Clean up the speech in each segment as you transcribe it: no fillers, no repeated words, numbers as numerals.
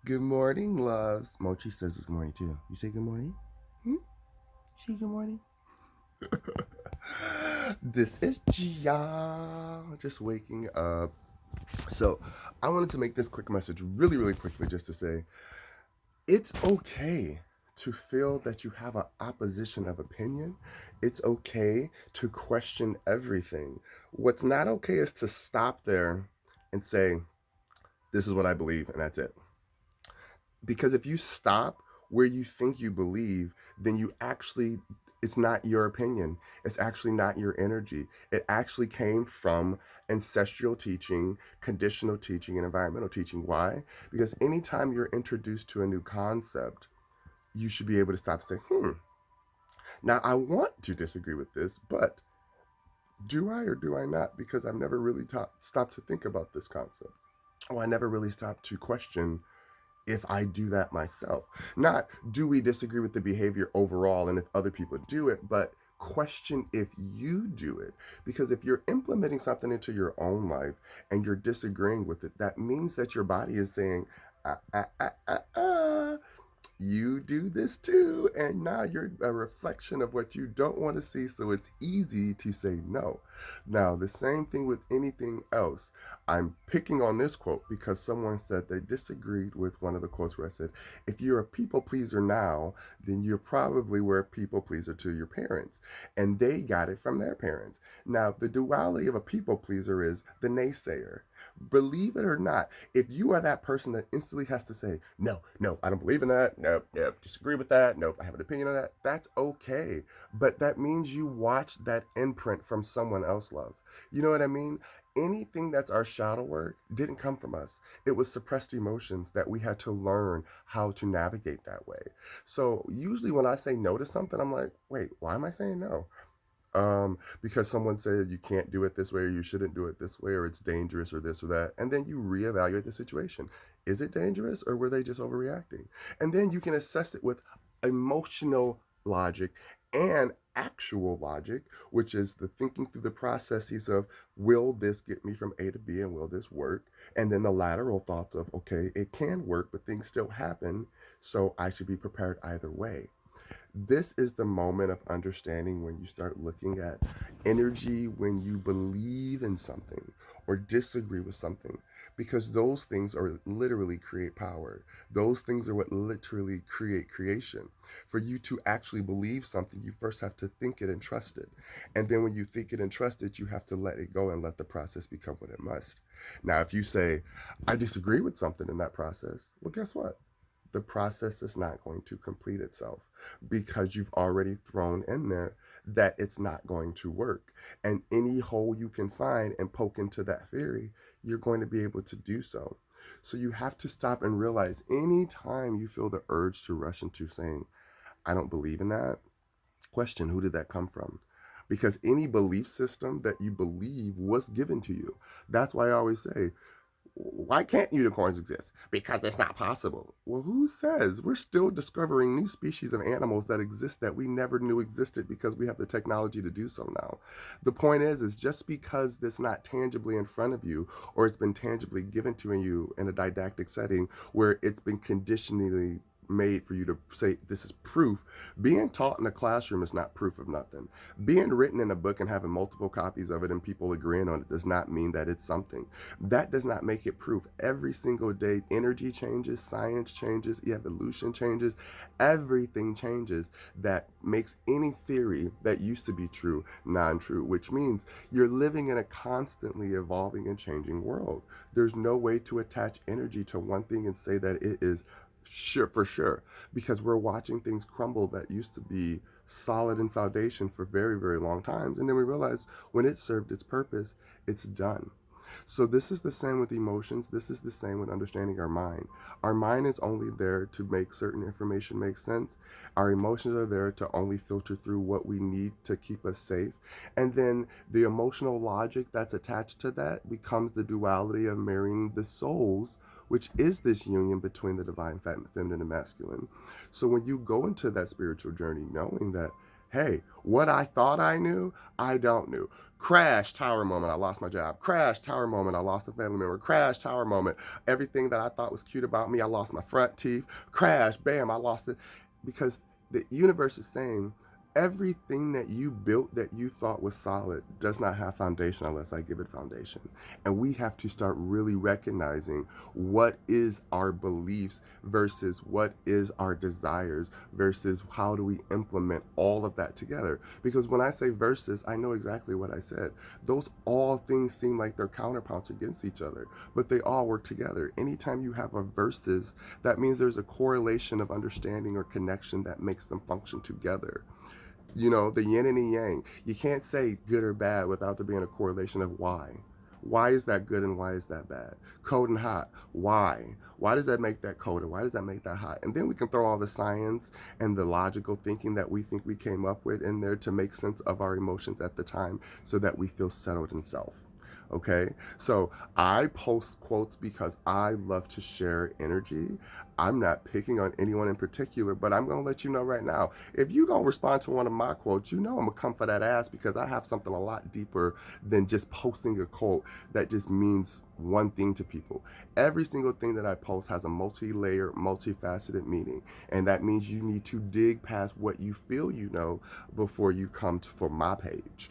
Good morning, loves. Mochi says it's good morning too. You say good morning? Hmm? Say good morning? This is Gia. Just waking up. So, I wanted to make this quick message really, really quickly just to say it's okay to feel that you have an opposition of opinion. It's okay to question everything. What's not okay is to stop there and say, this is what I believe, and that's it. Because if you stop where you think you believe, then you actually, it's not your opinion. It's actually not your energy. It actually came from ancestral teaching, conditional teaching, and environmental teaching. Why? Because anytime you're introduced to a new concept, you should be able to stop and say, now I want to disagree with this, but do I or do I not? Because I've never really stopped to think about this concept. Or I never really stopped to question if I do that myself. Not do we disagree with the behavior overall and if other people do it, but question if you do it. Because if you're implementing something into your own life and you're disagreeing with it, that means that your body is saying, ah, ah, ah, ah, ah, you do this too, and now you're a reflection of what you don't want to see, so it's easy to say no. Now the same thing with anything else. I'm picking on this quote because someone said they disagreed with one of the quotes where I said, if you're a people pleaser now, then you probably were a people pleaser to your parents, and they got it from their parents. Now the duality of a people pleaser is the naysayer. Believe it or not, if you are that person that instantly has to say, no, no, I don't believe in that, nope, nope, disagree with that, nope, I have an opinion on that, that's okay. But that means you watched that imprint from someone else, love. You know what I mean? Anything that's our shadow work didn't come from us. It was suppressed emotions that we had to learn how to navigate that way. So usually when I say no to something, I'm like, wait, why am I saying no? Because someone said you can't do it this way or you shouldn't do it this way or it's dangerous or this or that. And then you reevaluate the situation. Is it dangerous or were they just overreacting? And then you can assess it with emotional logic and actual logic, which is the thinking through the processes of will this get me from A to B and will this work? And then the lateral thoughts of okay, it can work, but things still happen. So I should be prepared either way. This is the moment of understanding when you start looking at energy when you believe in something or disagree with something, because those things are literally create power. Those things are what literally create creation. For you to actually believe something, you first have to think it and trust it. And then when you think it and trust it, you have to let it go and let the process become what it must. Now, if you say, I disagree with something in that process, well, guess what? The process is not going to complete itself because you've already thrown in there that it's not going to work. And any hole you can find and poke into that theory, you're going to be able to do so. So you have to stop and realize anytime you feel the urge to rush into saying, I don't believe in that, question who did that come from? Because any belief system that you believe was given to you. That's why I always say, why can't unicorns exist? Because it's not possible. Well, who says? We're still discovering new species of animals that exist that we never knew existed because we have the technology to do so now. The point is just because it's not tangibly in front of you or it's been tangibly given to you in a didactic setting where it's been conditionally made for you to say this is proof. Being taught in a classroom is not proof of nothing. Being written in a book and having multiple copies of it and people agreeing on it does not mean that it's something. That does not make it proof. Every single day energy changes, science changes, evolution changes, everything changes that makes any theory that used to be true non-true, which means you're living in a constantly evolving and changing world. There's no way to attach energy to one thing and say that it is sure for sure, because we're watching things crumble that used to be solid in foundation for very, very long times, and then we realize when it served its purpose, it's done. So this is the same with emotions. This is the same with understanding our mind. Our mind is only there to make certain information make sense. Our emotions are there to only filter through what we need to keep us safe. And then the emotional logic that's attached to that becomes the duality of marrying the souls, which is this union between the divine feminine and masculine. So when you go into that spiritual journey knowing that, Hey, what I thought I knew, I don't know. Crash, tower moment, I lost my job. Crash, tower moment, I lost a family member. Crash, tower moment, everything that I thought was cute about me, I lost my front teeth. Crash, bam, I lost it. Because the universe is saying, everything that you built that you thought was solid does not have foundation unless I give it foundation. And we have to start really recognizing what is our beliefs versus what is our desires versus how do we implement all of that together. Because when I say versus, I know exactly what I said. Those all things seem like they're counterparts against each other, but they all work together. Anytime you have a versus, that means there's a correlation of understanding or connection that makes them function together. You know, the yin and the yang. You can't say good or bad without there being a correlation of why. Why is that good and why is that bad? Cold and hot. Why? Why does that make that cold and why does that make that hot? And then we can throw all the science and the logical thinking that we think we came up with in there to make sense of our emotions at the time so that we feel settled in self. Okay, so I post quotes because I love to share energy. I'm not picking on anyone in particular, but I'm gonna let you know right now. If you gonna respond to one of my quotes, you know I'm gonna come for that ass because I have something a lot deeper than just posting a quote that just means one thing to people. Every single thing that I post has a multi-layer, multifaceted meaning, and that means you need to dig past what you feel you know before you come for my page.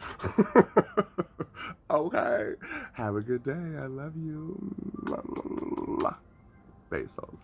Okay. Have a good day. I love you. Bezos.